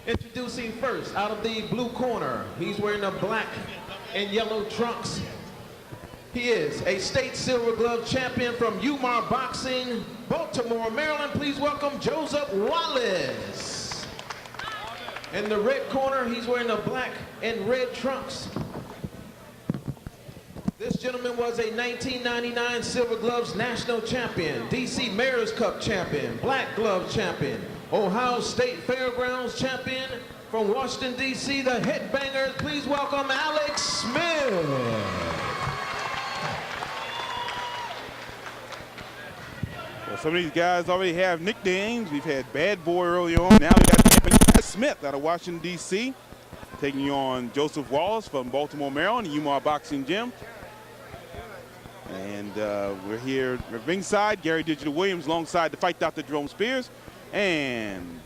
Introducing first, out of the blue corner, he's wearing the black and yellow trunks. He is a state silver glove champion from H.O.B.O Boxing, Baltimore, Maryland. Please welcome Joseph Wallace. In the red corner, he's wearing the black and red trunks. This gentleman was a 1999 Silver Gloves National Champion, DC Mayor's Cup Champion, Black Glove Champion, Ohio State Fairgrounds Champion. From Washington, D.C., the Headbangers, please welcome Alex Smith. Well, some of these guys already have nicknames. We've had Bad Boy early on. Now we got Smith out of Washington, D.C., taking on Joseph Wallace from Baltimore, Maryland, the H.O.B.O Boxing Gym. And we're here at ringside. Gary Digital Williams alongside the Fight Dr. Jerome Spears and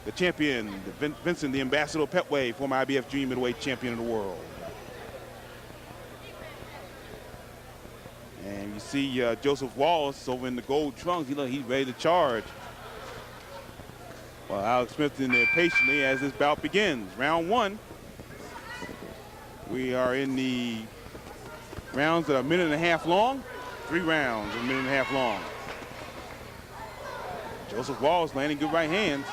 the champion, Vincent the Ambassador Petway, former IBF Junior Middleweight Champion of the world. And you see Joseph Wallace over in the gold trunks. He's ready to charge. Well, Alex Smith in there patiently as this bout begins. Round one. We are in the rounds that are a minute and a half long. 3 rounds, a minute and a half long. Joseph Wallace landing good right hands.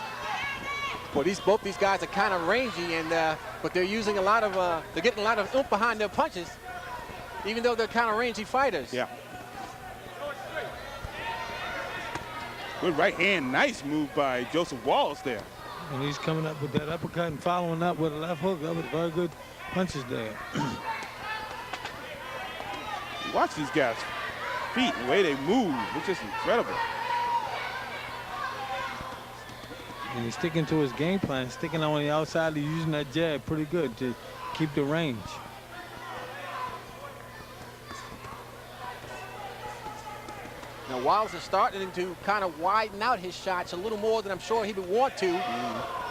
Well, both these guys are kind of rangy, and but they're using a lot of they're getting a lot of oomph behind their punches, even though they're kind of rangy fighters. Yeah. Good right hand, nice move by Joseph Wallace there. And he's coming up with that uppercut and following up with a left hook. That was very good punches there. Watch these guys' feet, the way they move. It's just incredible. And he's sticking to his game plan, sticking on the outside, he's using that jab pretty good to keep the range. Now Wallace is starting to kind of widen out his shots a little more than I'm sure he would want to.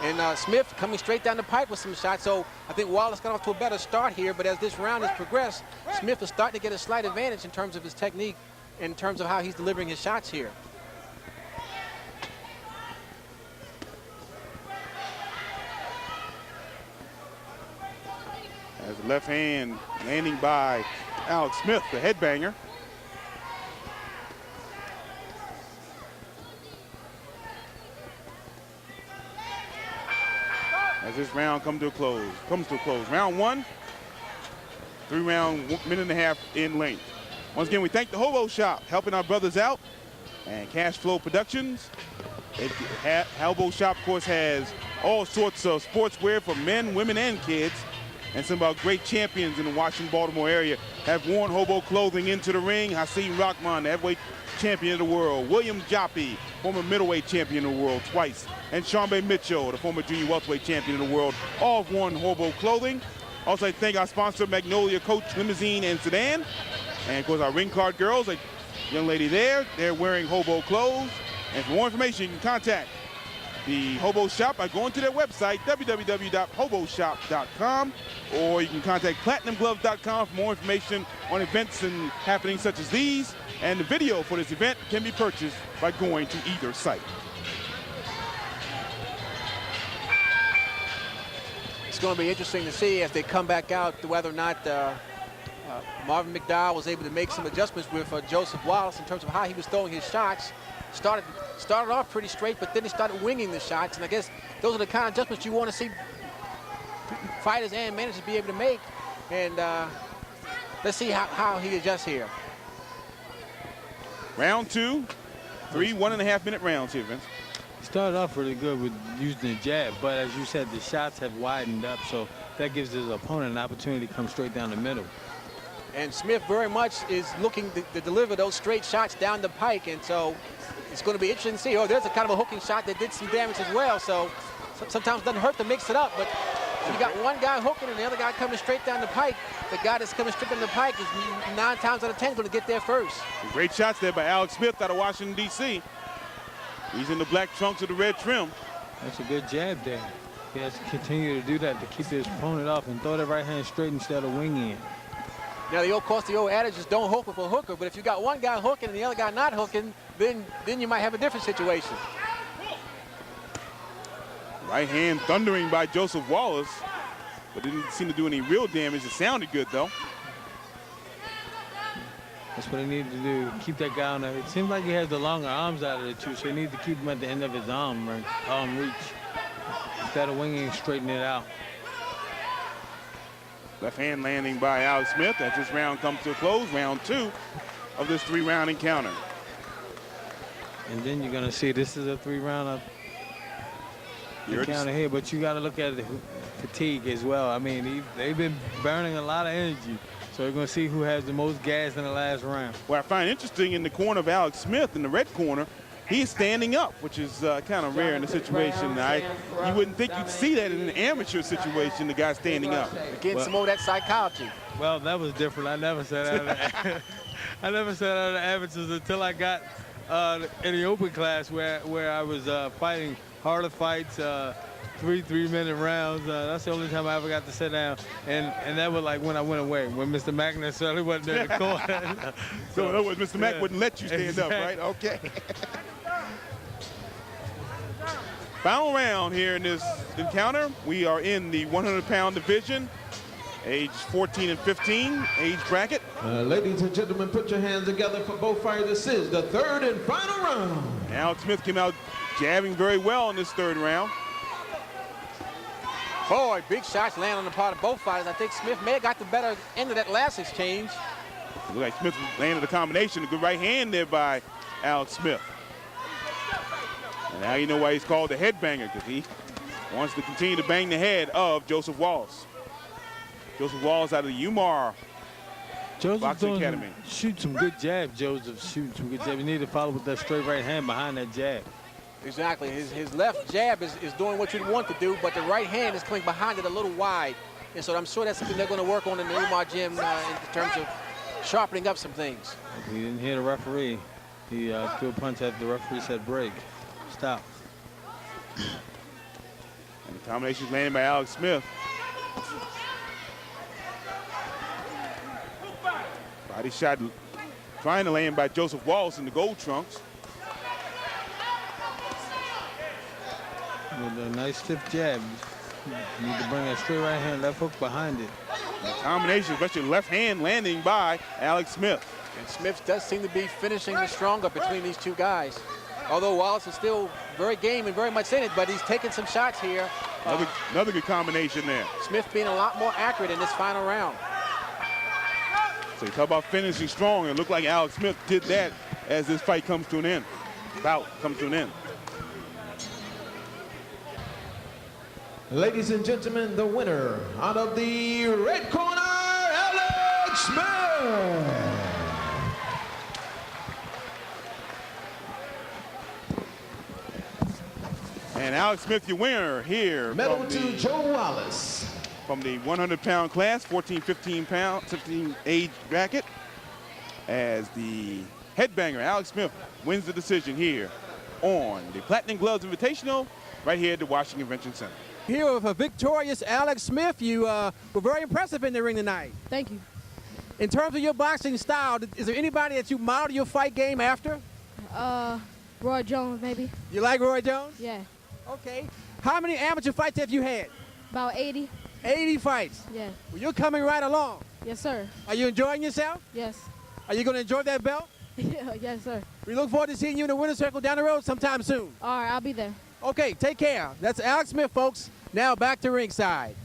And Smith coming straight down the pipe with some shots. So I think Wallace got off to a better start here, but as this round has progressed, Smith is starting to get a slight advantage in terms of his technique, in terms of how he's delivering his shots here. As the left hand landing by Alex Smith, the headbanger. As this round comes to a close. Round one, 3-round, minute and a half in length. Once again, we thank the H.O.B.O Shop, helping our brothers out, and Cash Flow Productions. H.O.B.O Shop, of course, has all sorts of sportswear for men, women, and kids. And some of our great champions in the Washington, Baltimore area have worn H.O.B.O clothing into the ring. Hasim Rahman, the heavyweight champion of the world. William Joppi, former middleweight champion of the world twice. And Sharmba Mitchell, the former junior welterweight champion of the world, all have worn H.O.B.O clothing. Also, I thank our sponsor, Magnolia Coach Limousine and Sedan. And, of course, our ring card girls, a young lady there, they're wearing H.O.B.O clothes. And for more information, you can contact the H.O.B.O Shop by going to their website, www.hoboshop.com, or you can contact platinumglove.com for more information on events and happenings such as these. And the video for this event can be purchased by going to either site. It's going to be interesting to see as they come back out whether or not Marvin McDowell was able to make some adjustments with Joseph Wallace in terms of how he was throwing his shots. Started off pretty straight, but then he started winging the shots. And I guess those are the kind of adjustments you want to see fighters and managers be able to make. And let's see how he adjusts here. Round two, 3 1.5-minute rounds here, Vince. He started off really good with using the jab, but as you said, the shots have widened up, so that gives his opponent an opportunity to come straight down the middle. And Smith very much is looking to deliver those straight shots down the pike, and so it's going to be interesting to see. Oh, there's a kind of a hooking shot that did some damage as well, so sometimes it doesn't hurt to mix it up, but if you got one guy hooking and the other guy coming straight down the pike, the guy that's coming straight down the pike is 9 times out of 10 going to get there first. Great shots there by Alex Smith out of Washington, D.C. He's in the black trunks with the red trim. That's a good jab there. He has to continue to do that to keep his opponent off and throw that right hand straight instead of winging it. Now, the old adage is don't hook with a hooker, but if you got one guy hooking and the other guy not hooking, then you might have a different situation. Right hand thundering by Joseph Wallace, but didn't seem to do any real damage. It sounded good, though. That's what he needed to do, keep that guy on there. It seems like he has the longer arms out of the two, so he needs to keep him at the end of his arm reach. Instead of winging, straighten it out. Left hand landing by Alex Smith as this round comes to a close, round 2 of this 3-round encounter. And then you're gonna see this is a 3-round encounter here, but you gotta look at the fatigue as well. I mean, they've been burning a lot of energy. So we're going to see who has the most gas in the last round. What I find interesting in the corner of Alex Smith, in the red corner, he's standing up, which is kind of rare in the situation. You wouldn't think you'd see that in an amateur situation, the guy standing up. Getting some more of that psychology. Well, that was different. I never said that. I never said that of the amateurs until I got in the open class where I was fighting harder fights, 3-minute rounds. That's the only time I ever got to sit down, and that was like when I went away, when Mr. Mack certainly wasn't in the corner. So in other words, Mr. Mack wouldn't let you stand up, right? Okay. Final round here in this encounter. We are in the 100-pound division, age 14 and 15 age bracket. Ladies and gentlemen, put your hands together for both fighters. This is the 3rd and final round. Alex Smith came out jabbing very well in this 3rd round. Boy, big shots land on the part of both fighters. I think Smith may have got the better end of that last exchange. It looked like Smith landed a combination, a good right hand there by Alex Smith. And now you know why he's called the headbanger, because he wants to continue to bang the head of Joseph Wallace. Joseph Wallace out of the UMAR Boxing Academy. Shoot some good jabs, Joseph. Shoot some good jabs. You need to follow with that straight right hand behind that jab. Exactly. His left jab is doing what you'd want to do, but the right hand is coming behind it a little wide. And so I'm sure that's something they're going to work on in the UMAR gym in terms of sharpening up some things. He didn't hear the referee. He threw a punch after the referee said break. Stop. And the combination is landed by Alex Smith. Body shot trying to land by Joseph Wallace in the gold trunks. With a nice stiff jab. You need to bring that straight right hand, left hook behind it. The combination, especially left hand landing by Alex Smith. And Smith does seem to be finishing the stronger between these two guys. Although Wallace is still very game and very much in it, but he's taking some shots here. Another good combination there. Smith being a lot more accurate in this final round. So you talk about finishing strong, and it looked like Alex Smith did that as this fight comes to an end. Bout comes to an end. Ladies and gentlemen, the winner out of the red corner, Alex Smith. And Alex Smith, your winner here. Medal to Joe Wallace. From the 100-pound class, 15 age bracket, as the headbanger, Alex Smith, wins the decision here on the Platinum Gloves Invitational right here at the Washington Convention Center. Here with a victorious Alex Smith, you were very impressive in the ring tonight. Thank you. In terms of your boxing style, is there anybody that you model your fight game after? Roy Jones, maybe. You like Roy Jones? Yeah. Okay. How many amateur fights have you had? About 80. 80 fights. Yeah. Well, you're coming right along. Yes, sir. Are you enjoying yourself? Yes. Are you going to enjoy that belt? Yes, sir. We look forward to seeing you in the winner's circle down the road sometime soon. All right, I'll be there. Okay, take care. That's Alex Smith, folks. Now back to ringside.